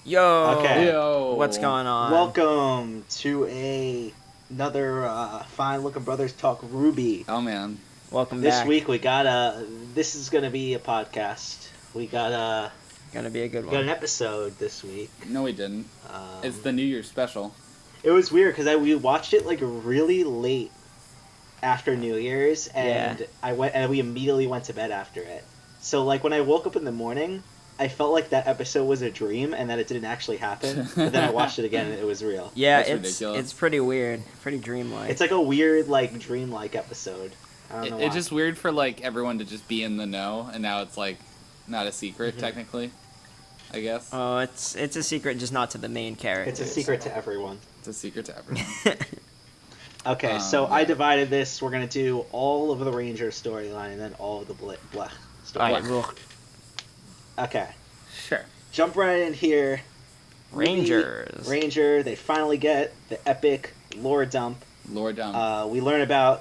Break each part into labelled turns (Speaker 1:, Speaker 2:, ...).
Speaker 1: Yo,
Speaker 2: Okay.
Speaker 3: Yo.
Speaker 1: what's going on?
Speaker 2: Welcome to another Fine Looking Brothers Talk RWBY.
Speaker 3: Oh man.
Speaker 1: Welcome
Speaker 2: This
Speaker 1: back.
Speaker 2: week we got this is gonna be a podcast. We got
Speaker 1: Gonna be a good
Speaker 2: got an
Speaker 1: one.
Speaker 2: episode this week.
Speaker 3: No, we didn't.
Speaker 2: Um,
Speaker 3: It's the New Year's special.
Speaker 2: It was weird because we watched it like really late after New Year's, and we immediately went to bed after it. So like when I woke up in the morning, I felt like that episode was a dream and that it didn't actually happen. But then I watched it again and it was real.
Speaker 1: Yeah,
Speaker 3: That's
Speaker 1: it's
Speaker 3: ridiculous.
Speaker 1: it's pretty weird, pretty dreamlike.
Speaker 2: It's like a weird like dreamlike episode. I don't know.
Speaker 3: It's
Speaker 2: why.
Speaker 3: just weird for like everyone to just be in the know, and now it's like not a secret technically. I guess
Speaker 1: Oh, it's a secret, just not to the main character.
Speaker 2: It's a secret to everyone.
Speaker 3: it's a secret to everyone.
Speaker 2: Okay, so I
Speaker 3: yeah.
Speaker 2: divided this. We're gonna do all of the Ranger storyline and then all of the Blech storyline.
Speaker 1: Alright, well,
Speaker 2: Okay,
Speaker 3: Sure.
Speaker 2: jump right in here.
Speaker 1: Rangers.
Speaker 2: Ranger. They finally get the epic lore dump.
Speaker 3: Lord
Speaker 2: We learn about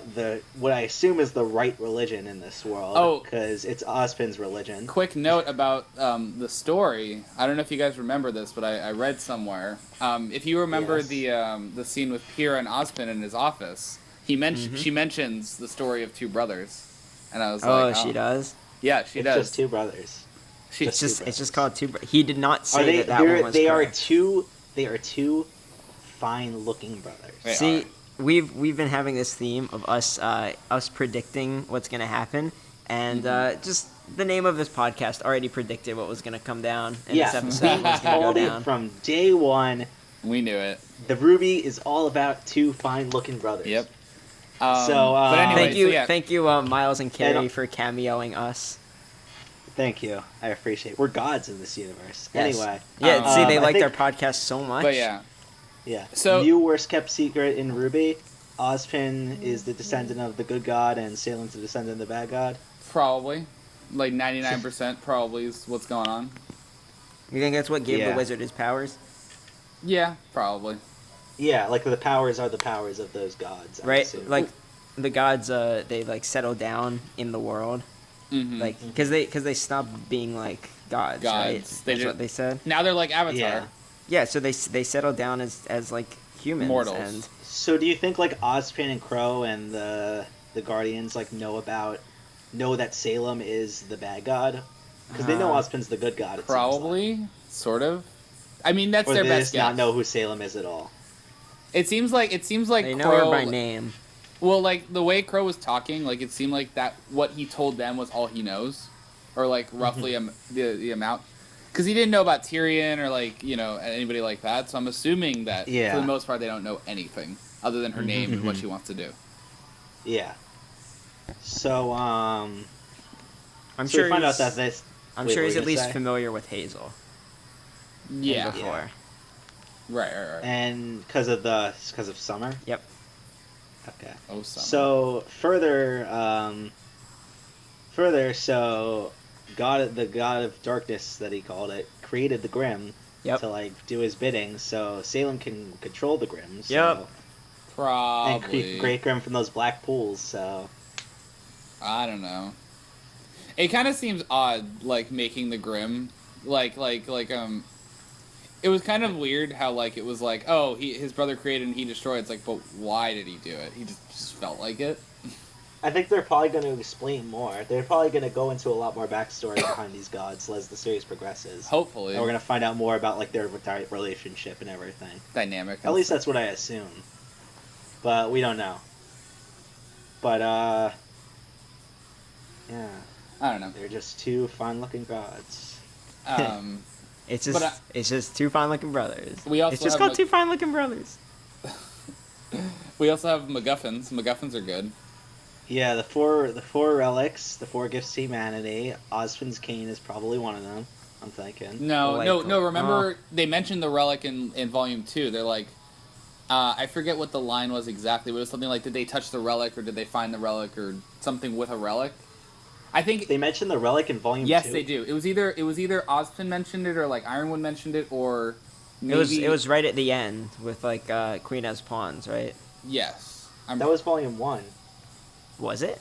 Speaker 2: what I assume is the right religion in this world.
Speaker 3: Oh.
Speaker 2: Because it's Ozpin's religion.
Speaker 3: Quick note about the story. I don't know if you guys remember this, but I read somewhere. If you remember
Speaker 2: Yes.
Speaker 3: the scene with Pyrrha and Ozpin in his office, she mentions the story of two brothers, and I was
Speaker 1: Oh,
Speaker 3: like,
Speaker 1: she does.
Speaker 3: Yeah, she
Speaker 2: It's
Speaker 3: does.
Speaker 2: just two brothers.
Speaker 1: It's
Speaker 2: two
Speaker 1: just
Speaker 2: brothers.
Speaker 1: called two. He did not
Speaker 2: Are
Speaker 1: say
Speaker 2: they?
Speaker 1: that one was
Speaker 2: They are
Speaker 1: correct.
Speaker 2: two. They are two fine-looking brothers.
Speaker 3: They
Speaker 1: See,
Speaker 3: are.
Speaker 1: we've been having this theme of us predicting what's gonna happen, and just the name of this podcast already predicted what was gonna come down in
Speaker 2: Yeah,
Speaker 1: this
Speaker 2: we
Speaker 1: episode. What's gonna go
Speaker 2: called it
Speaker 1: down.
Speaker 2: from day one.
Speaker 3: We knew it.
Speaker 2: The RWBY is all about two fine-looking brothers.
Speaker 3: Yep.
Speaker 2: But anyway,
Speaker 1: Thank you, Miles and Carrie
Speaker 2: And-
Speaker 1: for cameoing us.
Speaker 2: Thank you. I appreciate it. We're gods in this universe.
Speaker 1: Yes.
Speaker 2: Anyway.
Speaker 1: Yeah, see, they
Speaker 2: I
Speaker 1: like
Speaker 2: think-
Speaker 1: their podcast so much.
Speaker 3: But yeah,
Speaker 2: Yeah.
Speaker 3: So-
Speaker 2: New worst kept secret in RWBY. Ozpin is the descendant of the good god, and Salem's the descendant of the bad god.
Speaker 3: probably. Like 99% probably is what's going on.
Speaker 1: You think that's what gave
Speaker 2: Yeah.
Speaker 1: the wizard his powers?
Speaker 3: Yeah, probably.
Speaker 2: Yeah, like the powers are the powers of those gods. I
Speaker 1: Right?
Speaker 2: assume.
Speaker 1: Like, the gods, they, like, settle down in the world.
Speaker 3: Mm-hmm.
Speaker 1: Like, because they stopped being, like, gods, right?
Speaker 3: Gods.
Speaker 1: That's what they said?
Speaker 3: Now they're like Avatar.
Speaker 2: Yeah.
Speaker 1: Yeah, so they settle down as like, humans.
Speaker 3: Mortals.
Speaker 1: And
Speaker 2: So do you think like Ozpin and Crow and the Guardians like know that Salem is the bad god? Because they know Ozpin's the good god. It seems
Speaker 3: Probably, sort of. I mean, that's
Speaker 2: like. Or
Speaker 3: their
Speaker 2: they
Speaker 3: best
Speaker 2: just
Speaker 3: guess.
Speaker 2: not know who Salem is at all.
Speaker 3: It seems like
Speaker 1: they know
Speaker 3: Crow,
Speaker 1: her by name.
Speaker 3: Well, like the way Crow was talking, like it seemed like that what he told them was all he knows, or like roughly the amount. Because he didn't know about Tyrion or like anybody like that, so I'm assuming that for
Speaker 2: Yeah.
Speaker 3: the most part they don't know anything other than her name and what she wants to do.
Speaker 2: Yeah. So
Speaker 1: I'm
Speaker 2: so
Speaker 1: sure
Speaker 2: we find out
Speaker 1: he's,
Speaker 2: that this.
Speaker 1: I'm
Speaker 2: wait,
Speaker 1: sure
Speaker 2: what
Speaker 1: he's
Speaker 2: were
Speaker 1: at
Speaker 2: you gonna
Speaker 1: least
Speaker 2: say?
Speaker 1: familiar with Hazel.
Speaker 3: Yeah,
Speaker 1: Before.
Speaker 3: right.
Speaker 2: And because of Summer.
Speaker 1: Yep.
Speaker 2: Okay.
Speaker 3: Oh, Summer.
Speaker 2: So so the god of darkness that he called it created the Grimm
Speaker 1: Yep.
Speaker 2: to like do his bidding. So Salem can control the Grimm. So,
Speaker 1: Yep.
Speaker 2: And
Speaker 3: Probably.
Speaker 2: create Grimm from those black pools. So
Speaker 3: I don't know. It kind of seems odd, like making the Grimm, It was kind of weird how like it was like, oh, his brother created and he destroyed. It's like, but why did he do it? He just felt like it.
Speaker 2: I think they're probably going to explain more. They're probably going to go into a lot more backstory behind these gods as the series progresses.
Speaker 3: Hopefully,
Speaker 2: And we're going to find out more about like their relationship and everything.
Speaker 3: dynamic.
Speaker 2: At least that's what I assume. But we don't know. But yeah,
Speaker 3: I don't know.
Speaker 2: they're just two fine-looking gods.
Speaker 1: It's just
Speaker 3: But,
Speaker 1: it's just two fine-looking brothers.
Speaker 3: We also
Speaker 1: it's just
Speaker 3: have
Speaker 1: called two fine-looking brothers.
Speaker 3: We also have MacGuffins. MacGuffins are good.
Speaker 2: Yeah, the four relics, the four gifts to humanity. Ozpin's cane is probably one of them. I'm thinking.
Speaker 3: No. Remember,
Speaker 1: Oh.
Speaker 3: they mentioned the relic in Volume 2. They're like, I forget what the line was exactly, but it was something like, did they touch the relic, or did they find the relic, or something with a relic? I think...
Speaker 2: They mentioned the relic in Volume 2.
Speaker 3: Yes, they do. It was either Ozpin mentioned it, or like Ironwood mentioned it, or maybe...
Speaker 1: It was right at the end with like Queen as pawns, right?
Speaker 3: Yes.
Speaker 2: That was Volume 1.
Speaker 1: Was it?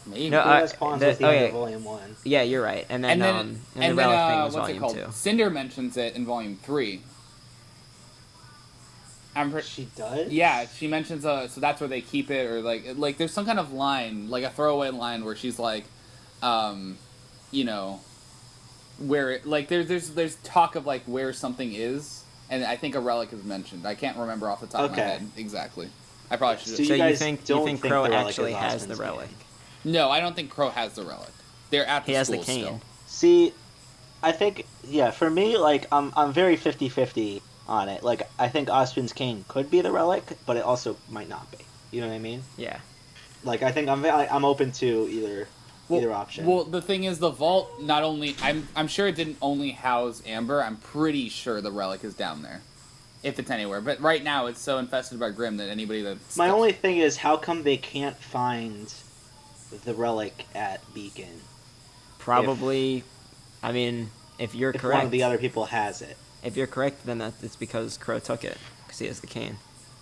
Speaker 3: Maybe.
Speaker 1: No,
Speaker 2: Blue Eyes Pawns was the end of Volume 1.
Speaker 1: Yeah, you're right. And then
Speaker 3: and
Speaker 1: the
Speaker 3: then
Speaker 1: relic thing was
Speaker 3: what's it
Speaker 1: volume
Speaker 3: called?
Speaker 1: 2.
Speaker 3: Cinder mentions it in Volume 3.
Speaker 2: She does?
Speaker 3: Yeah, she mentions so that's where they keep it, or like there's some kind of line, like a throwaway line where she's like, you know, where it, like there's talk of like where something is, and I think a relic is mentioned. I can't remember off the top of my head exactly. I probably should.
Speaker 2: So
Speaker 1: you think Crow actually has the
Speaker 2: Osmond's
Speaker 1: relic?
Speaker 2: cane?
Speaker 3: No, I don't think Crow has the relic. They're at the
Speaker 1: He has the
Speaker 3: school
Speaker 1: cane.
Speaker 3: still.
Speaker 2: See, I think, yeah, for me, like, I'm very 50-50 on it. Like, I think Osmond's cane could be the relic, but it also might not be. You know what I mean?
Speaker 1: Yeah.
Speaker 2: Like, I think I'm open to either option.
Speaker 3: Well, the thing is, the vault not only I'm sure it didn't only house Amber. I'm pretty sure the relic is down there, if it's anywhere. But right now, it's so infested by Grimm that anybody that's
Speaker 2: My only thing is, how come they can't find the relic at Beacon?
Speaker 1: Probably, I mean, if you're
Speaker 2: If
Speaker 1: correct,
Speaker 2: one of the other people has it.
Speaker 1: if you're correct, then it's because Crow took it because he has the cane.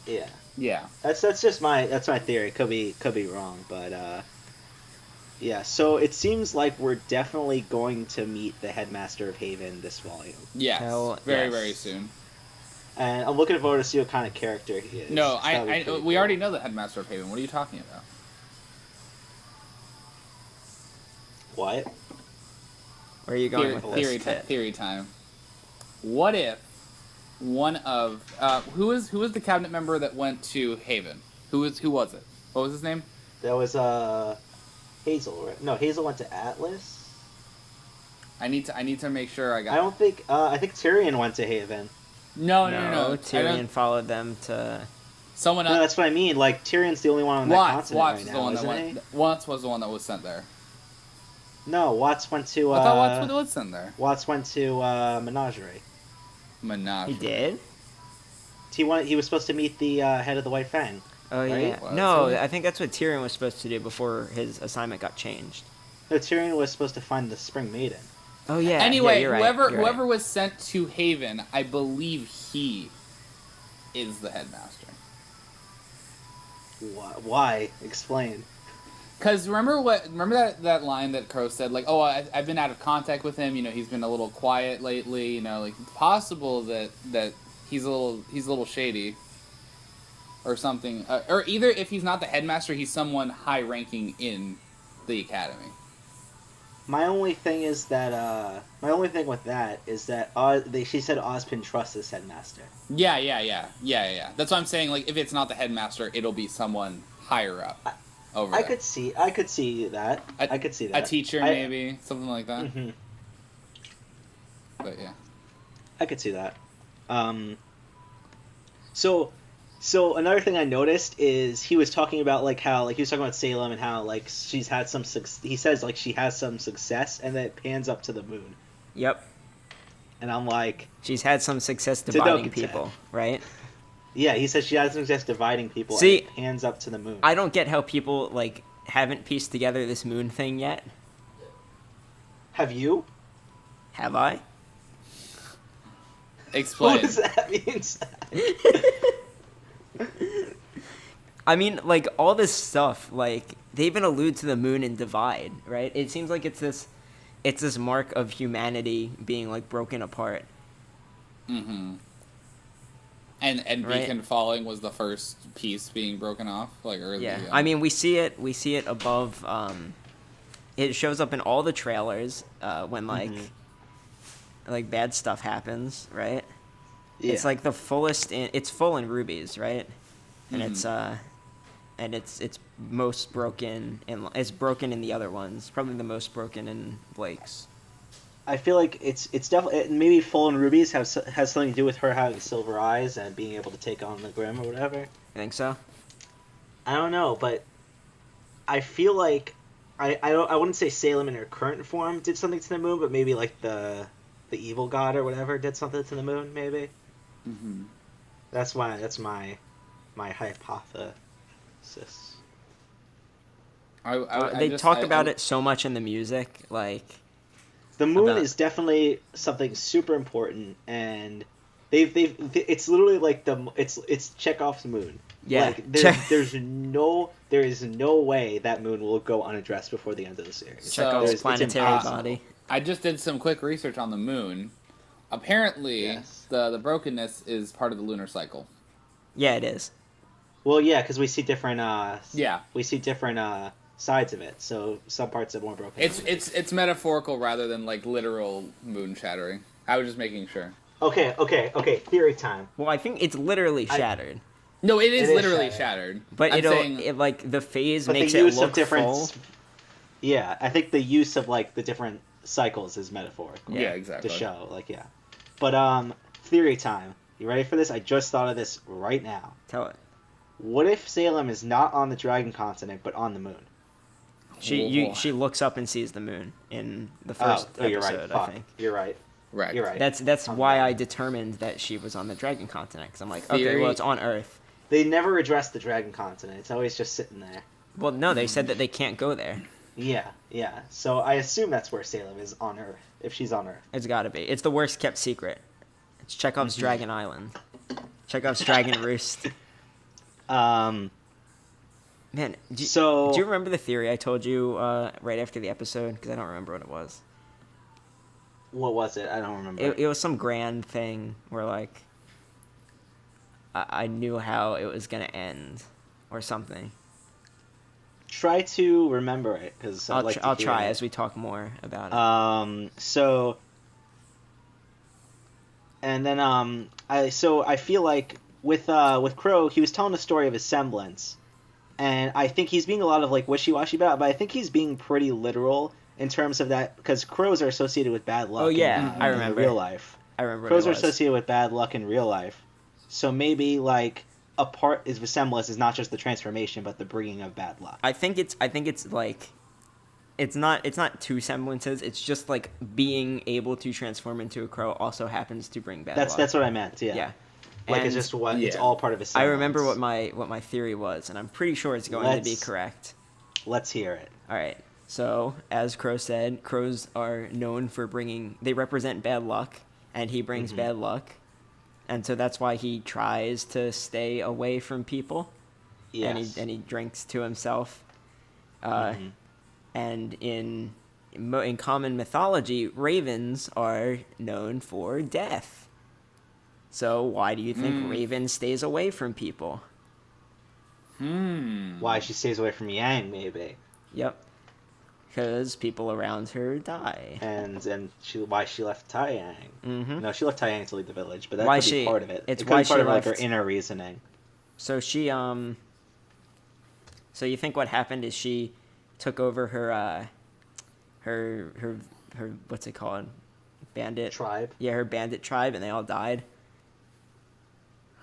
Speaker 2: Yeah.
Speaker 3: Yeah.
Speaker 2: That's just my theory. Could be wrong, but yeah. So it seems like we're definitely going to meet the headmaster of Haven this volume.
Speaker 3: Yes.
Speaker 1: Hell,
Speaker 3: very
Speaker 1: yes.
Speaker 3: very soon.
Speaker 2: And I'm looking forward to see what kind of character he is.
Speaker 3: No,
Speaker 2: That'd be pretty
Speaker 3: we
Speaker 2: cool.
Speaker 3: already know the headmaster of Haven. What are you talking about?
Speaker 2: What?
Speaker 1: Where are you going with this?
Speaker 3: Theory time. What if one of who is the cabinet member that went to Haven? Who was it? What was his name?
Speaker 2: That was Hazel, right? No, Hazel went to Atlas.
Speaker 3: I need to make sure I got.
Speaker 2: I don't think. I think Tyrion went to Haven.
Speaker 3: No.
Speaker 1: Tyrion followed them to.
Speaker 3: Someone
Speaker 2: No,
Speaker 3: else.
Speaker 2: that's what I mean. Like Tyrion's the only one on that continent right now, isn't he?
Speaker 3: Watts was the one that was sent there.
Speaker 2: No, Watts went to.
Speaker 3: I thought Watts was sent there.
Speaker 2: Watts went to Menagerie.
Speaker 3: Menagerie.
Speaker 1: He did?
Speaker 2: He was supposed to meet the head of the White Fang.
Speaker 1: Oh
Speaker 2: Right?
Speaker 1: yeah.
Speaker 3: Was
Speaker 1: No,
Speaker 3: he?
Speaker 1: I think that's what Tyrion was supposed to do before his assignment got changed.
Speaker 2: No, Tyrion was supposed to find the Spring Maiden.
Speaker 1: Oh yeah.
Speaker 3: Anyway,
Speaker 1: yeah, you're right,
Speaker 3: whoever
Speaker 1: you're right.
Speaker 3: whoever was sent to Haven, I believe he is the headmaster.
Speaker 2: Why? Explain.
Speaker 3: Because remember that line that Crow said, like, oh, I've been out of contact with him. You know, he's been a little quiet lately. You know, like it's possible that he's a little shady, or something. Or either if he's not the headmaster, he's someone high ranking in the academy.
Speaker 2: My only thing is that with that is that she said Ozpin trusts this headmaster.
Speaker 3: Yeah. That's what I'm saying. Like, if it's not the headmaster, it'll be someone higher up.
Speaker 2: I could see that. I could see that.
Speaker 3: A teacher, maybe something like that.
Speaker 2: Mm-hmm.
Speaker 3: But yeah,
Speaker 2: I could see that. So another thing I noticed is he was talking about like how like he was talking about Salem and how like she's had some he says like she has some success, and then it pans up to the moon,
Speaker 1: Yep.
Speaker 2: and I'm like,
Speaker 1: She's had some success dividing
Speaker 2: Dokkan
Speaker 1: people, right?
Speaker 2: yeah, he says she has some success dividing people.
Speaker 1: See,
Speaker 2: and it pans up to the moon.
Speaker 1: I don't get how people like haven't pieced together this moon thing yet.
Speaker 2: Have you?
Speaker 1: Have I?
Speaker 3: explain.
Speaker 2: What does that mean?
Speaker 1: I mean, like, all this stuff, like, they even allude to the moon and divide, right? It seems like it's this mark of humanity being, like, broken apart.
Speaker 3: Mm-hmm. And
Speaker 1: Right.
Speaker 3: Beacon falling was the first piece being broken off, like early.
Speaker 1: Yeah. I mean, we see it above, it shows up in all the trailers, when, like, like, bad stuff happens, right?
Speaker 2: Yeah.
Speaker 1: It's, like, the fullest it's full in rubies, right? And it's most broken it's broken in the other ones. Probably the most broken in Blake's.
Speaker 2: I feel like it's definitely maybe full in rubies has something to do with her having silver eyes and being able to take on the Grimm or whatever.
Speaker 1: You think so?
Speaker 2: I don't know, but I feel like I wouldn't say Salem in her current form did something to the moon, but maybe like the evil god or whatever did something to the moon. Maybe
Speaker 3: Mm-hmm.
Speaker 2: that's my hypothesis.
Speaker 1: They talk about it so much in the music, like
Speaker 2: The moon
Speaker 1: about-
Speaker 2: is definitely something super important, and It's literally like it's Chekhov's moon.
Speaker 1: Yeah.
Speaker 2: Like there is no way that moon will go unaddressed before the end of the series.
Speaker 1: Chekhov's
Speaker 2: It's
Speaker 1: planetary
Speaker 2: impossible.
Speaker 1: body.
Speaker 3: I just did some quick research on the moon. Apparently,
Speaker 2: Yes.
Speaker 3: the brokenness is part of the lunar cycle.
Speaker 1: Yeah, it is.
Speaker 2: Well, yeah, because we see different.
Speaker 3: Yeah.
Speaker 2: We see different sides of it. So some parts are more broken.
Speaker 3: It's metaphorical rather than like literal moon shattering. I was just making sure.
Speaker 2: Okay. Theory time.
Speaker 1: Well, I think it's literally shattered.
Speaker 3: No, it is
Speaker 2: It is
Speaker 3: literally
Speaker 2: shattered.
Speaker 3: shattered.
Speaker 1: But
Speaker 3: I'm
Speaker 1: it
Speaker 3: saying,
Speaker 1: like the phase
Speaker 2: But
Speaker 1: makes
Speaker 2: the
Speaker 1: it
Speaker 2: use
Speaker 1: look
Speaker 2: of different.
Speaker 1: full.
Speaker 2: Yeah, I think the use of like the different cycles is metaphorical.
Speaker 3: yeah, exactly.
Speaker 2: To show, like, yeah. But theory time. You ready for this? I just thought of this right now.
Speaker 1: Tell it.
Speaker 2: What if Salem is not on the Dragon Continent but on the moon?
Speaker 1: She looks up and sees the moon in the first
Speaker 2: you're right.
Speaker 1: episode,
Speaker 2: Fuck.
Speaker 1: I think.
Speaker 2: You're right.
Speaker 3: Right.
Speaker 2: You're right.
Speaker 1: That's
Speaker 2: On
Speaker 1: why
Speaker 2: the
Speaker 1: I
Speaker 2: moon.
Speaker 1: determined that she was on the Dragon Continent, because I'm like,
Speaker 3: Theory-
Speaker 1: okay, well, it's on Earth.
Speaker 2: They never address the Dragon Continent. It's always just sitting there.
Speaker 1: Well, no, they said that they can't go there.
Speaker 2: Yeah. So I assume that's where Salem is on Earth, if she's on Earth.
Speaker 1: It's got to be. It's the worst kept secret. It's Chekhov's Dragon Island. Chekhov's Dragon Roost.
Speaker 2: Um,
Speaker 1: Man, do
Speaker 2: so
Speaker 1: you remember the theory I told you right after the episode? Because I don't remember what it was.
Speaker 2: what was it? I don't remember.
Speaker 1: It was some grand thing where, like, I knew how it was going to end or something.
Speaker 2: Try to remember it, because
Speaker 1: I'll try as we talk more about it.
Speaker 2: So, and then I feel like with Crow, he was telling a story of his semblance, and I think he's being a lot of like wishy-washy about it, but I think he's being pretty literal in terms of that, because crows are associated with bad luck.
Speaker 1: Oh, yeah, I
Speaker 2: in
Speaker 1: remember.
Speaker 2: real life.
Speaker 1: I remember
Speaker 2: Crows
Speaker 1: what
Speaker 2: are
Speaker 1: it was.
Speaker 2: associated with bad luck in real life, so maybe like a part is semblance is not just the transformation, but the bringing of bad luck.
Speaker 1: I think it's like it's not two semblances. It's just like being able to transform into a crow also happens to bring bad luck.
Speaker 2: That's what I meant. Yeah.
Speaker 1: Yeah.
Speaker 2: Like
Speaker 1: And
Speaker 2: it's just what it's
Speaker 3: yeah.
Speaker 2: all part of a semblance.
Speaker 1: I remember what my theory was, and I'm pretty sure it's going to be
Speaker 2: Let's-
Speaker 1: correct.
Speaker 2: Let's hear it.
Speaker 1: All right. So, as Crow said, crows are known for they represent bad luck, and he brings bad luck. And so that's why he tries to stay away from people.
Speaker 2: Yes.
Speaker 1: And he drinks to himself. And in common mythology, ravens are known for death. So why do you think Raven stays away from people?
Speaker 2: Why she stays away from Yang, maybe,
Speaker 1: Yep. Because people around her die.
Speaker 2: and why she left Taiyang.
Speaker 1: Mm-hmm.
Speaker 2: No, she left Taiyang to leave the village, but that
Speaker 1: Why
Speaker 2: could be
Speaker 1: she-
Speaker 2: part of it.
Speaker 1: it's
Speaker 2: It could
Speaker 1: why
Speaker 2: be part
Speaker 1: she
Speaker 2: of like her
Speaker 1: left-
Speaker 2: inner reasoning.
Speaker 1: So she so you think what happened is she took over her what's it called? Bandit
Speaker 2: Tribe.
Speaker 1: Yeah, her bandit tribe, and they all died.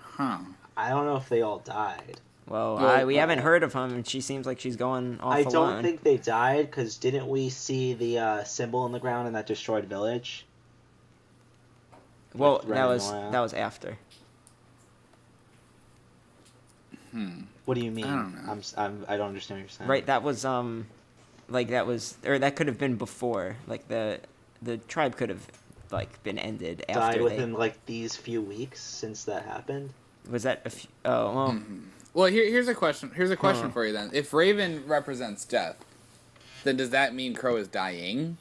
Speaker 3: Huh.
Speaker 2: I don't know if they all died.
Speaker 1: Well,
Speaker 3: Well,
Speaker 1: we haven't heard of them, and she seems like she's going off
Speaker 2: I
Speaker 1: alone.
Speaker 2: don't think they died, because didn't we see the symbol in the ground in that destroyed village?
Speaker 1: Well,
Speaker 2: with Ren and Noah?
Speaker 1: that was after.
Speaker 2: What do you mean?
Speaker 3: I don't know.
Speaker 2: I don't understand what you're saying.
Speaker 1: Right, that was that could have been before. Like the tribe could have like been ended after
Speaker 2: Died
Speaker 1: they
Speaker 2: within like these few weeks since that happened.
Speaker 1: was that a few, oh well.
Speaker 3: Well, here's a question. Here's a question
Speaker 1: Huh.
Speaker 3: for you then. If Raven represents death, then does that mean Crow is dying?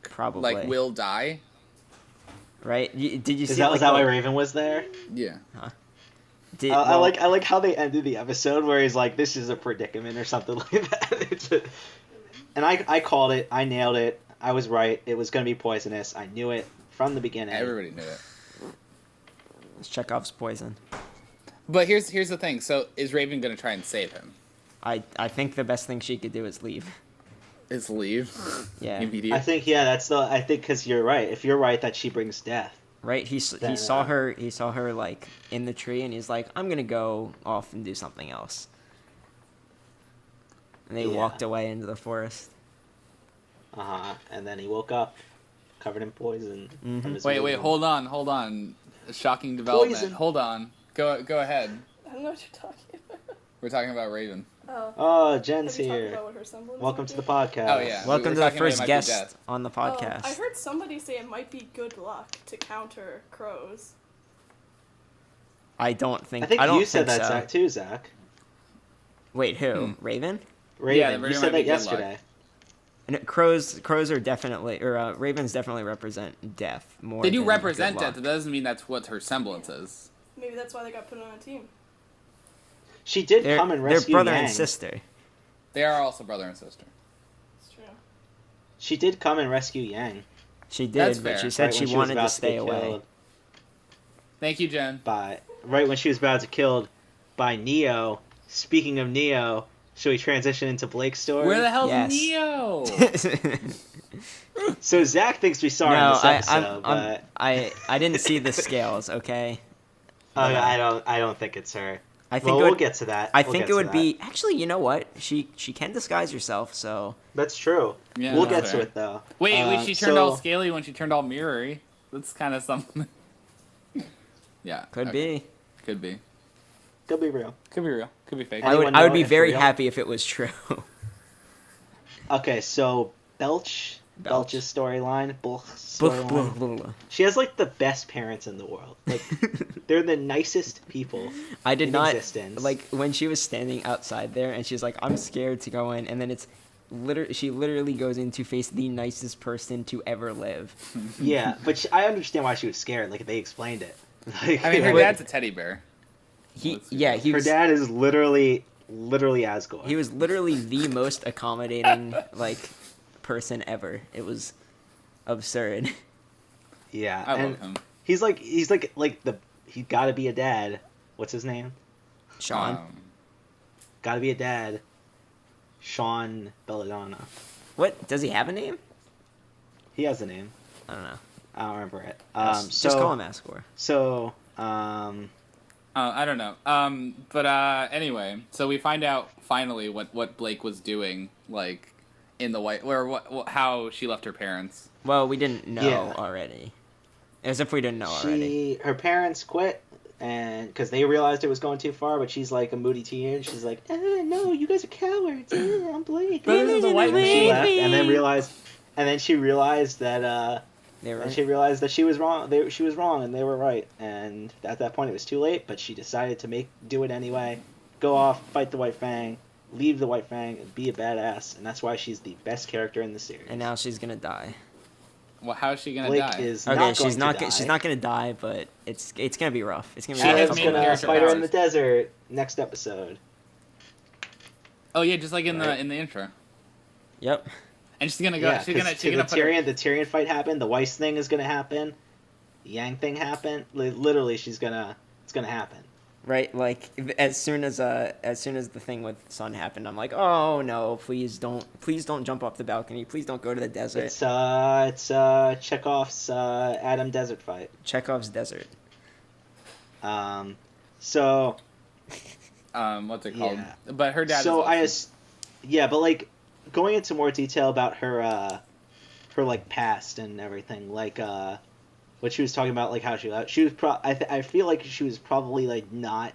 Speaker 1: Probably.
Speaker 3: Like will die?
Speaker 1: Right? Did you see?
Speaker 2: Is that
Speaker 1: like,
Speaker 2: why
Speaker 1: the-
Speaker 2: Raven was there?
Speaker 3: Yeah.
Speaker 1: Did,
Speaker 2: I
Speaker 1: well,
Speaker 2: like how they ended the episode where he's like, "This is a predicament" or something like that. And I called it. I nailed it. I was right. It was going to be poisonous. I knew it from the beginning.
Speaker 3: Everybody knew it.
Speaker 1: It's Chekhov's poison.
Speaker 3: But here's the thing. So is Raven gonna try and save him?
Speaker 1: I think the best thing she could do is leave.
Speaker 3: Is leave?
Speaker 1: Yeah.
Speaker 3: Immediately.
Speaker 2: I think because you're right. If you're right that she brings death.
Speaker 1: Right? He
Speaker 2: Then,
Speaker 1: saw her like in the tree, and he's like, I'm gonna go off and do something else. And they
Speaker 2: Yeah.
Speaker 1: walked away into the forest.
Speaker 2: And then he woke up covered in poison. from his
Speaker 3: Wait,
Speaker 2: wound.
Speaker 3: hold on. A shocking development.
Speaker 2: Poison.
Speaker 3: Hold on. Go ahead.
Speaker 4: I don't know what you're talking about.
Speaker 3: We're talking about Raven.
Speaker 4: Oh.
Speaker 2: Oh, Jen's
Speaker 4: Have you talked
Speaker 2: here.
Speaker 4: about what her semblance
Speaker 2: Welcome
Speaker 4: would
Speaker 2: to
Speaker 4: be?
Speaker 2: the podcast.
Speaker 3: Oh, yeah.
Speaker 1: Welcome
Speaker 3: we're
Speaker 1: to the
Speaker 3: talking about it
Speaker 1: first
Speaker 3: might be
Speaker 1: guest
Speaker 3: death.
Speaker 1: on the podcast.
Speaker 4: I heard somebody say it might be good luck to counter crows.
Speaker 1: I don't think.
Speaker 2: I think
Speaker 1: don't
Speaker 2: you said
Speaker 1: think
Speaker 2: that
Speaker 1: so.
Speaker 2: Zach, too, Zach.
Speaker 1: Wait, who? Raven?
Speaker 2: Raven,
Speaker 3: Yeah, the
Speaker 2: you
Speaker 3: Raven
Speaker 2: said
Speaker 3: might be
Speaker 2: that
Speaker 3: good luck.
Speaker 2: yesterday.
Speaker 1: And crows are definitely, or ravens definitely represent death more.
Speaker 3: They do
Speaker 1: than
Speaker 3: represent
Speaker 1: good
Speaker 3: death.
Speaker 1: luck.
Speaker 3: That doesn't mean that's what her semblance is.
Speaker 4: Maybe that's why they got put on a team.
Speaker 2: She did come and rescue
Speaker 1: They're brother
Speaker 2: Yang.
Speaker 1: and sister.
Speaker 3: They are also brother and sister.
Speaker 4: It's true.
Speaker 2: She did come and rescue Yang.
Speaker 1: She did,
Speaker 3: That's
Speaker 1: but
Speaker 3: fair.
Speaker 1: she said
Speaker 2: right
Speaker 1: she
Speaker 2: when was
Speaker 1: wanted
Speaker 2: about
Speaker 1: to stay
Speaker 2: get
Speaker 1: away.
Speaker 2: killed
Speaker 3: Thank you, Jen.
Speaker 2: right when she was about to get killed by Neo. Speaking of Neo, should we transition into Blake's story?
Speaker 3: Where the hell's
Speaker 1: Yes.
Speaker 3: Neo?
Speaker 2: So Zach thinks we saw her in
Speaker 1: No,
Speaker 2: this episode, but
Speaker 1: I didn't see the scales. Okay.
Speaker 2: I don't think it's her.
Speaker 1: I think
Speaker 2: We'll get to that.
Speaker 1: I
Speaker 2: We'll
Speaker 1: think
Speaker 2: get
Speaker 1: it
Speaker 2: to
Speaker 1: would
Speaker 2: that.
Speaker 1: be actually. You know what? She can disguise herself. So
Speaker 2: That's true.
Speaker 3: Yeah,
Speaker 2: We'll
Speaker 3: that's
Speaker 2: get
Speaker 3: fair.
Speaker 2: to it though.
Speaker 3: Wait, she turned
Speaker 2: so-
Speaker 3: all scaly when she turned all mirrory. That's kind of something. Yeah.
Speaker 1: could
Speaker 3: okay.
Speaker 1: be.
Speaker 3: Could be.
Speaker 2: Could be real.
Speaker 3: Could be real. Could be fake.
Speaker 2: Anyone
Speaker 1: I would
Speaker 2: know
Speaker 1: be
Speaker 2: if
Speaker 1: very
Speaker 2: real?
Speaker 1: happy if it was true.
Speaker 2: Okay, so Belch's storyline, Belch's storyline. She has like the best parents in the world. Like they're the nicest people.
Speaker 1: I did
Speaker 2: in
Speaker 1: not
Speaker 2: existence.
Speaker 1: like when she was standing outside there and she's like, "I'm scared to go in," and then it's she literally goes in to face the nicest person to ever live.
Speaker 2: Yeah, but I understand why she was scared. Like they explained it. Like,
Speaker 3: I mean, her
Speaker 2: like,
Speaker 3: dad's a teddy bear.
Speaker 1: He
Speaker 2: her
Speaker 1: was
Speaker 2: dad is literally Asgore.
Speaker 1: he was literally the most accommodating like person ever. It was absurd.
Speaker 2: Yeah,
Speaker 3: I
Speaker 2: and
Speaker 3: love him.
Speaker 2: he's like he got to be a dad. What's his name?
Speaker 1: Sean,
Speaker 2: Got to be a dad. Sean Belladonna.
Speaker 1: what does he have a name?
Speaker 2: He has a name.
Speaker 1: I don't know.
Speaker 2: I don't remember it.
Speaker 1: Just call him Asgore.
Speaker 2: So,
Speaker 3: I don't know. But anyway, so we find out finally what Blake was doing, like in the white, or how she left her parents.
Speaker 1: Well, we didn't know
Speaker 2: Yeah.
Speaker 1: already. As if we didn't know already.
Speaker 2: her parents quit, and because they realized it was going too far. But she's like a moody teenager. She's like, "No, you guys are cowards. I'm Blake."
Speaker 3: But this is a white
Speaker 2: And she
Speaker 3: man.
Speaker 2: left, and then she realized that
Speaker 1: They were
Speaker 2: and she realized that she was wrong. She was wrong, and they were right. And at that point, it was too late. But she decided to do it anyway. Go off, fight the White Fang, leave the White Fang, and be a badass. And that's why she's the best character in the series.
Speaker 1: and now she's gonna die.
Speaker 3: Well, how is she gonna
Speaker 2: Blake
Speaker 3: die?
Speaker 2: is
Speaker 1: Okay,
Speaker 2: not
Speaker 1: she's
Speaker 2: going
Speaker 1: not
Speaker 2: to die.
Speaker 1: she's not gonna die, but it's gonna be rough. It's gonna be
Speaker 3: She
Speaker 1: rough.
Speaker 3: has
Speaker 2: She's
Speaker 3: main
Speaker 2: gonna
Speaker 3: character
Speaker 2: fight her in the
Speaker 3: powers.
Speaker 2: desert next episode.
Speaker 3: Oh yeah, just like in
Speaker 2: Right.
Speaker 3: the intro.
Speaker 1: Yep.
Speaker 3: And she's gonna go.
Speaker 2: Yeah,
Speaker 3: she's gonna put her,
Speaker 2: the Tyrion fight happened. The Weiss thing is gonna happen. The Yang thing happened. Literally, it's gonna happen.
Speaker 1: Right, like as soon as the thing with Sun happened, I'm like, oh no, please don't jump off the balcony, please don't go to the desert.
Speaker 2: It's Chekhov's Adam Desert fight.
Speaker 1: Chekhov's desert.
Speaker 2: So
Speaker 3: what's it called?
Speaker 2: Yeah.
Speaker 3: But her dad.
Speaker 2: so
Speaker 3: is awesome.
Speaker 2: but like going into more detail about her like past and everything, like what she was talking about, like how she was I feel like she was probably like not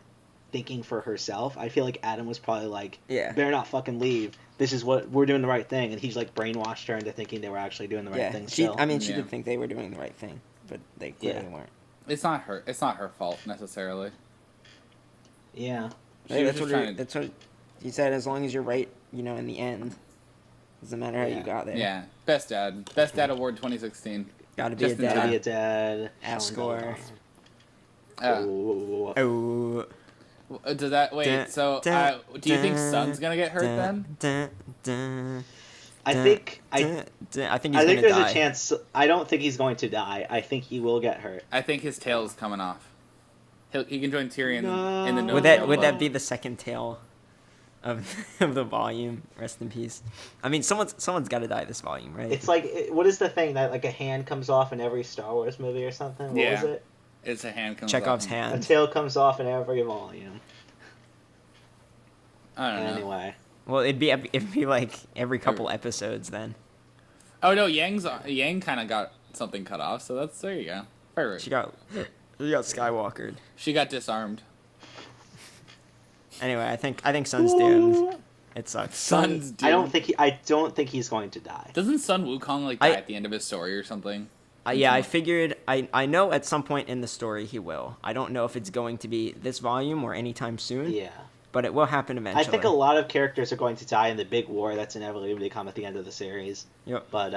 Speaker 2: thinking for herself. I feel like Adam was probably like,
Speaker 1: Yeah.
Speaker 2: better not fucking leave. This is what we're doing the right thing, and he's like brainwashed her into thinking they were actually doing the right
Speaker 1: Yeah,
Speaker 2: thing.
Speaker 1: she
Speaker 2: Still.
Speaker 1: she
Speaker 3: Yeah.
Speaker 1: did think they were doing the right thing, but they clearly
Speaker 2: Yeah.
Speaker 1: weren't.
Speaker 3: It's not her. It's not her fault necessarily.
Speaker 2: Yeah.
Speaker 3: She
Speaker 1: Hey,
Speaker 3: was
Speaker 1: that's
Speaker 3: just
Speaker 1: what
Speaker 3: trying to-
Speaker 1: that's what he said. As long as you're right, in the end, doesn't matter how
Speaker 2: Yeah.
Speaker 1: you got there.
Speaker 3: Yeah, best dad award 2016.
Speaker 1: Gotta be
Speaker 3: Just
Speaker 1: a
Speaker 3: in
Speaker 1: dad.
Speaker 2: Gotta be a dad.
Speaker 1: Asgore.
Speaker 2: Oh.
Speaker 1: Oh.
Speaker 3: Does that wait?
Speaker 1: Dun,
Speaker 3: So,
Speaker 1: dun,
Speaker 3: do you think
Speaker 1: dun,
Speaker 3: Sun's gonna get hurt then?
Speaker 2: I
Speaker 1: Dun,
Speaker 2: think
Speaker 1: I think he's
Speaker 2: I think
Speaker 1: gonna
Speaker 2: there's
Speaker 1: die.
Speaker 2: a chance. I don't think he's going to die. I think he will get hurt.
Speaker 3: I think his tail is coming off. He can join Tyrion
Speaker 2: No.
Speaker 3: in the no
Speaker 1: Would that
Speaker 3: tail
Speaker 1: would that
Speaker 3: club.
Speaker 1: be the second tail of of the volume? Rest in peace. I mean, someone's got to die this volume, right?
Speaker 2: It's like, what is the thing that like a hand comes off in every Star Wars movie or something? What
Speaker 3: Yeah.
Speaker 2: was it?
Speaker 3: It's a hand comes
Speaker 1: Chekhov's
Speaker 3: off.
Speaker 2: A
Speaker 1: hand.
Speaker 2: tail comes off in every volume.
Speaker 3: I don't know.
Speaker 2: Anyway,
Speaker 1: Well, it'd be like every couple episodes then.
Speaker 3: Oh no, Yang kind of got something cut off, so there you go. Perfect.
Speaker 1: She got Skywalkered.
Speaker 3: She got disarmed.
Speaker 1: Anyway, I think Sun's doomed. It sucks.
Speaker 3: Sun's doomed.
Speaker 2: I don't think he's going to die.
Speaker 3: Doesn't Sun Wukong like die
Speaker 1: I-
Speaker 3: at the end of his story or something?
Speaker 1: Yeah, I figured. I know at some point in the story he will. I don't know if it's going to be this volume or anytime soon.
Speaker 2: Yeah.
Speaker 1: But it will happen eventually.
Speaker 2: I think a lot of characters are going to die in the big war that's inevitably going to come at the end of the series.
Speaker 1: Yep.
Speaker 2: But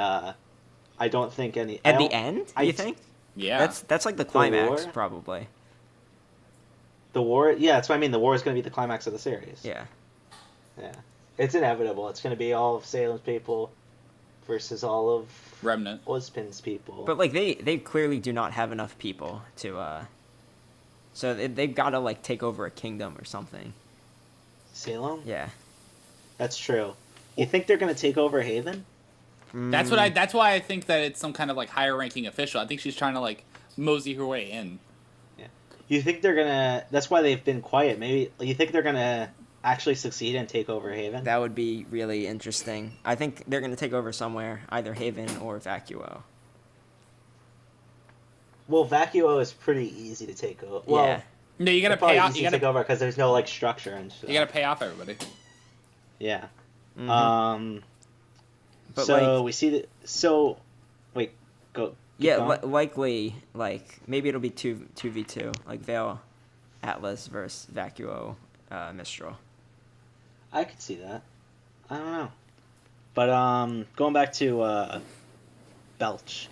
Speaker 2: I don't think any...
Speaker 1: At the end, you think?
Speaker 3: Yeah.
Speaker 1: That's like the climax,
Speaker 2: war?
Speaker 1: probably.
Speaker 2: The war... Yeah, that's what I mean. The war is going to be the climax of the series.
Speaker 1: Yeah.
Speaker 2: Yeah. It's inevitable. It's going to be all of Salem's people versus all of
Speaker 3: Remnant.
Speaker 2: Ozpin's people.
Speaker 1: But, like, they clearly do not have enough people to, So they've got to, like, take over a kingdom or something.
Speaker 2: Salem?
Speaker 1: Yeah.
Speaker 2: That's true. You think they're going to take over Haven?
Speaker 3: That's why I think that it's some kind of like higher ranking official. I think she's trying to like mosey her way in.
Speaker 2: Yeah. You think they're going to... That's why they've been quiet. Maybe... You think they're going to actually succeed and take over Haven?
Speaker 1: That would be really interesting. I think they're going to take over somewhere, either Haven or Vacuo.
Speaker 2: Well, Vacuo is pretty easy to take over. Well,
Speaker 1: Yeah.
Speaker 3: No, you gotta
Speaker 2: it's probably
Speaker 3: pay off.
Speaker 2: easy
Speaker 3: You
Speaker 2: to
Speaker 3: gotta
Speaker 2: take over because there's no like structure and stuff.
Speaker 3: you gotta pay off everybody.
Speaker 2: Yeah.
Speaker 1: Mhm. But,
Speaker 2: So
Speaker 1: like-
Speaker 2: we see that. So, wait, go. keep
Speaker 1: Yeah,
Speaker 2: going.
Speaker 1: likely, like, maybe it'll be 2v2, like Veil Atlas versus Vacuo Mistral.
Speaker 2: I could see that. I don't know. But going back to Belch.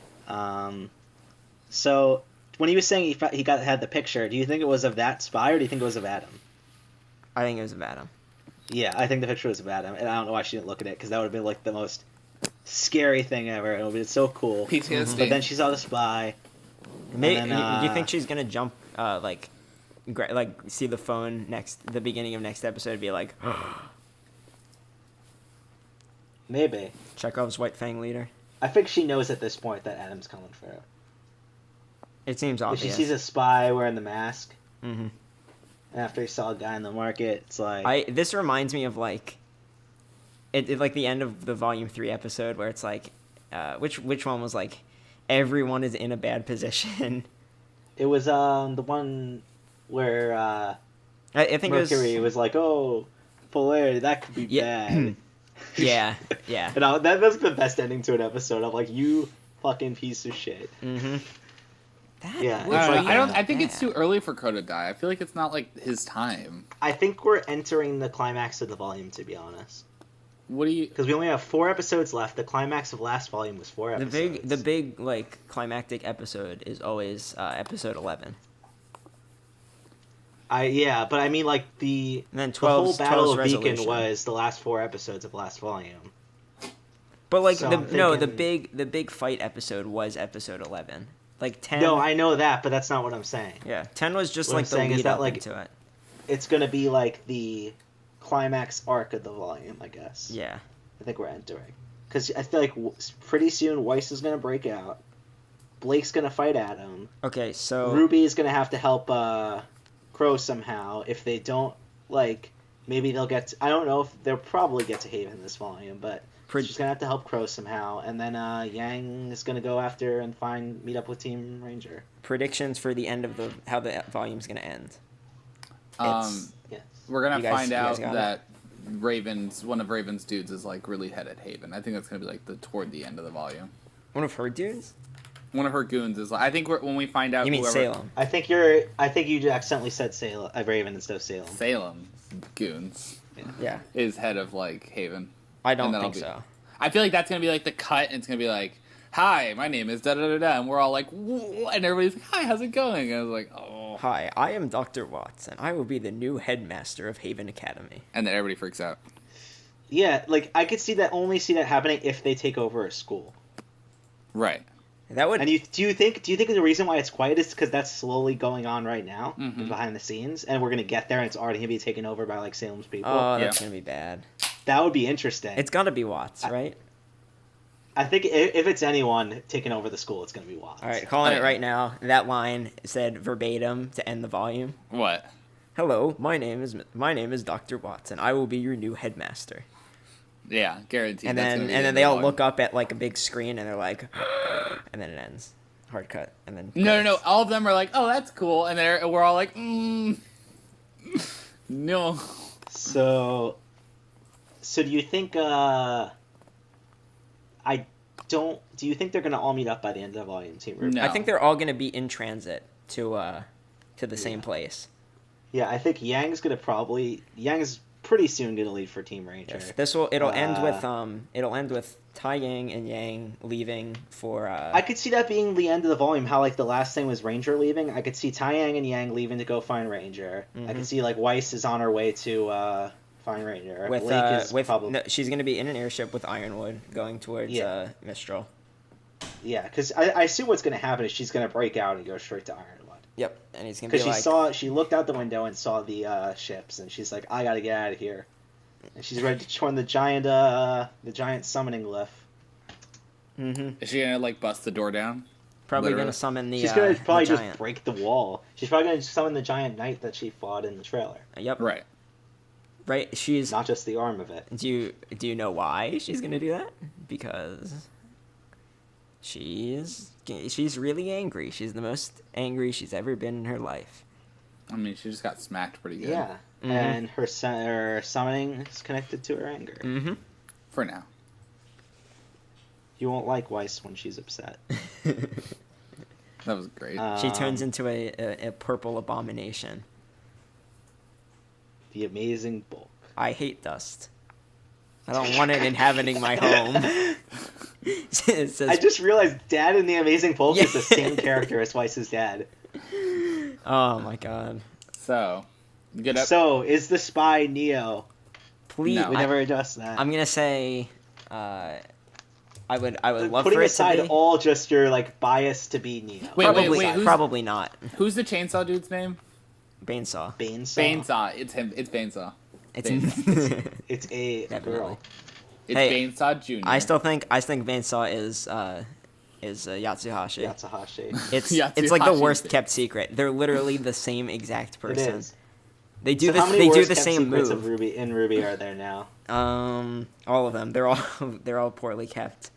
Speaker 2: So when he was saying he had the picture, do you think it was of that spy or do you think it was of Adam?
Speaker 1: I think it was of Adam.
Speaker 2: Yeah, I think the picture was of Adam, and I don't know why she didn't look at it because that would have been like the most scary thing ever. It would have been so cool.
Speaker 3: PTSD.
Speaker 2: But then she saw the spy.
Speaker 1: Maybe,
Speaker 2: And then,
Speaker 1: do you think she's gonna jump, like see the phone the beginning of next episode, and be like,
Speaker 2: Maybe.
Speaker 1: Chekhov's White Fang leader?
Speaker 2: I think she knows at this point that Adam's coming for her.
Speaker 1: It seems
Speaker 2: If
Speaker 1: obvious.
Speaker 2: she sees a spy wearing the mask,
Speaker 1: Mm-hmm.
Speaker 2: and after he saw a guy in the market, it's like...
Speaker 1: This reminds me of like, it like the end of the Volume 3 episode where it's like, which one was like, everyone is in a bad position.
Speaker 2: It was the one where
Speaker 1: I think
Speaker 2: Mercury
Speaker 1: it
Speaker 2: was like, "Oh, polarity, that could be
Speaker 1: Yeah.
Speaker 2: bad."
Speaker 1: Yeah, yeah.
Speaker 2: And that was the best ending to an episode. I'm like, "You fucking piece of shit."
Speaker 1: Mm-hmm. That
Speaker 2: Yeah,
Speaker 1: would
Speaker 2: it's
Speaker 1: be
Speaker 2: like-
Speaker 3: I think it's
Speaker 1: bad.
Speaker 3: too early for Crow to die. I feel like it's not like his time.
Speaker 2: I think we're entering the climax of the volume, to be honest,
Speaker 3: What do you?
Speaker 2: because we only have 4 episodes left. The climax of last volume was 4 episodes.
Speaker 1: The big like climactic episode is always episode 11.
Speaker 2: Yeah, but I mean, like the
Speaker 1: And then
Speaker 2: the whole
Speaker 1: 12's
Speaker 2: Battle of
Speaker 1: resolution.
Speaker 2: Beacon was the last 4 episodes of last volume.
Speaker 1: But like
Speaker 2: So
Speaker 1: the
Speaker 2: I'm thinking-
Speaker 1: the big fight episode was episode 11. Like 10.
Speaker 2: No, I know that, but that's not what I'm saying.
Speaker 1: Yeah, 10 was just
Speaker 2: What I'm
Speaker 1: like the
Speaker 2: saying is
Speaker 1: lead
Speaker 2: that,
Speaker 1: up
Speaker 2: like,
Speaker 1: into it.
Speaker 2: It's gonna be like the climax arc of the volume, I guess.
Speaker 1: Yeah.
Speaker 2: I think we're entering. Because I feel like pretty soon Weiss is going to break out. Blake's going to fight Adam.
Speaker 1: Okay, so
Speaker 2: RWBY is going to have to help Crow somehow. If they don't, like, maybe they'll get to, I don't know if they'll probably get to Haven this volume, but she's going to have to help Crow somehow. And then Yang is going to go after and meet up with Team Ranger.
Speaker 1: predictions for the end of how the volume's gonna end.
Speaker 2: Yes.
Speaker 3: We're gonna
Speaker 1: You guys-
Speaker 3: find
Speaker 1: you guys
Speaker 3: out
Speaker 1: got
Speaker 3: that one of Raven's dudes is like really headed Haven. I think that's gonna be like toward the end of the volume.
Speaker 1: One of her dudes?
Speaker 3: One of her goons is like. I think when we find out.
Speaker 1: You mean
Speaker 3: whoever,
Speaker 1: Salem?
Speaker 2: I think you accidentally said Raven instead of Salem.
Speaker 3: Salem goons
Speaker 1: Yeah.
Speaker 3: is head of like Haven.
Speaker 1: I don't
Speaker 3: And that'll
Speaker 1: think so.
Speaker 3: I feel like that's gonna be like the cut, and it's gonna be like, "Hi, my name is da da da da," and we're all like, "Whoa," and everybody's like, "Hi, how's it going?" And I was like, "Oh,"
Speaker 1: Hi, I am Dr. Watts, and I will be the new headmaster of Haven Academy.
Speaker 3: and then everybody freaks out.
Speaker 2: Yeah, like, I could only see that happening if they take over a school.
Speaker 3: Right.
Speaker 1: That would.
Speaker 2: And do you think the reason why it's quiet is because that's slowly going on right now
Speaker 3: Mhm.
Speaker 2: behind the scenes, and we're gonna get there and it's already gonna be taken over by like Salem's people?
Speaker 1: Oh, that's
Speaker 3: Yeah.
Speaker 1: gonna be bad.
Speaker 2: That would be interesting.
Speaker 1: It's gotta be Watts, right?
Speaker 2: I think if it's anyone taking over the school, it's gonna be Watts.
Speaker 1: All right, calling
Speaker 3: Oh,
Speaker 1: it
Speaker 3: yeah.
Speaker 1: right now. That line said verbatim to end the volume.
Speaker 3: What?
Speaker 1: Hello, my name is Dr. Watts, and I will be your new headmaster.
Speaker 3: Yeah, guaranteed.
Speaker 1: And
Speaker 3: that's
Speaker 1: then
Speaker 3: gonna be
Speaker 1: and
Speaker 3: the
Speaker 1: then they all
Speaker 3: volume.
Speaker 1: look up at like a big screen and they're like, and then it ends. Hard cut, and then
Speaker 3: No.
Speaker 1: credits.
Speaker 3: All of them are like, "Oh, that's cool," and we're all like, no.
Speaker 2: So do you think? Do you think they're gonna all meet up by the end of the volume, Team RWBY?
Speaker 3: No.
Speaker 1: I think they're all going to be in transit to the same place.
Speaker 2: Yeah, I think Yang's pretty soon gonna leave for Team Ranger.
Speaker 1: Yes. It'll end with Tai Yang and Yang leaving for.
Speaker 2: I could see that being the end of the volume. How like the last thing was Ranger leaving. I could see Tai Yang and Yang leaving to go find Ranger.
Speaker 1: Mm-hmm.
Speaker 2: I could see like Weiss is on her way to find Ranger. Blake is probably
Speaker 1: no, she's going to be in an airship with Ironwood going towards
Speaker 2: Yeah.
Speaker 1: Mistral.
Speaker 2: Yeah, because I assume what's gonna happen is she's gonna break out and go straight to Ironwood.
Speaker 1: Yep, and he's going to be
Speaker 2: Because she looked out the window and saw the ships, and she's like, I gotta get out of here. And she's ready to join the giant summoning glyph.
Speaker 1: Mm-hmm.
Speaker 3: Is she gonna like bust the door down?
Speaker 1: Probably
Speaker 3: Literally.
Speaker 1: going to summon the.
Speaker 2: She's gonna probably
Speaker 1: the
Speaker 2: just
Speaker 1: giant.
Speaker 2: break the wall. She's probably gonna summon the giant knight that she fought in the trailer,
Speaker 1: Yep.
Speaker 3: Right.
Speaker 1: Right. She's.
Speaker 2: not just the arm of it.
Speaker 1: Do you know why she's going to do that? Because she's really angry. She's the most angry she's ever been in her life.
Speaker 3: I mean, she just got smacked pretty good.
Speaker 2: Yeah,
Speaker 1: Mhm.
Speaker 2: and her summoning is connected to her anger.
Speaker 1: Mm-hmm.
Speaker 3: For now.
Speaker 2: You won't like Weiss when she's upset.
Speaker 3: That was great.
Speaker 1: She turns into a purple abomination.
Speaker 2: The amazing bulk.
Speaker 1: I hate dust. I don't want it inhabiting my home. It says,
Speaker 2: I just realized Dad in the Amazing Bulk is the
Speaker 1: Yeah.
Speaker 2: same character as Weiss's dad.
Speaker 1: oh my god.
Speaker 3: So, good up.
Speaker 2: So, is the spy Neo?
Speaker 1: Please,
Speaker 3: No.
Speaker 2: We never addressed that.
Speaker 1: I'm gonna say, I would love
Speaker 2: Putting
Speaker 1: for it
Speaker 2: aside
Speaker 1: to be.
Speaker 2: all just your like bias to be Neo.
Speaker 3: Wait,
Speaker 1: probably,
Speaker 3: who's-
Speaker 1: probably not.
Speaker 3: Who's the chainsaw dude's name?
Speaker 1: Banesaw.
Speaker 2: Banesaw.
Speaker 3: Banesaw. It's him. It's Banesaw.
Speaker 1: It's
Speaker 2: It's a
Speaker 1: Definitely.
Speaker 2: girl.
Speaker 3: It's
Speaker 1: Hey,
Speaker 3: Banesaw Jr.
Speaker 1: I think Banesaw is Yatsuhashi.
Speaker 2: Yatsuhashi.
Speaker 1: It's like the
Speaker 3: Yatsuhashi's
Speaker 1: worst
Speaker 3: big.
Speaker 1: kept secret. They're literally the same exact
Speaker 2: It
Speaker 1: person.
Speaker 2: is.
Speaker 1: They do
Speaker 2: So
Speaker 1: this.
Speaker 2: how many
Speaker 1: They do
Speaker 2: worst
Speaker 1: the
Speaker 2: kept
Speaker 1: same
Speaker 2: secrets
Speaker 1: move.
Speaker 2: of RWBY are there now?
Speaker 1: All of them. They're all poorly kept.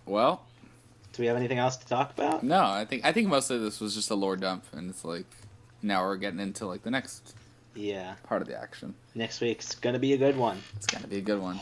Speaker 3: Well,
Speaker 2: Do we have anything else to talk about?
Speaker 3: no. I think most of this was just a lore dump, and it's like now we're getting into like the next
Speaker 2: Yeah.
Speaker 3: part of the action.
Speaker 2: Next week's gonna be a good one.
Speaker 3: It's gonna be a good one.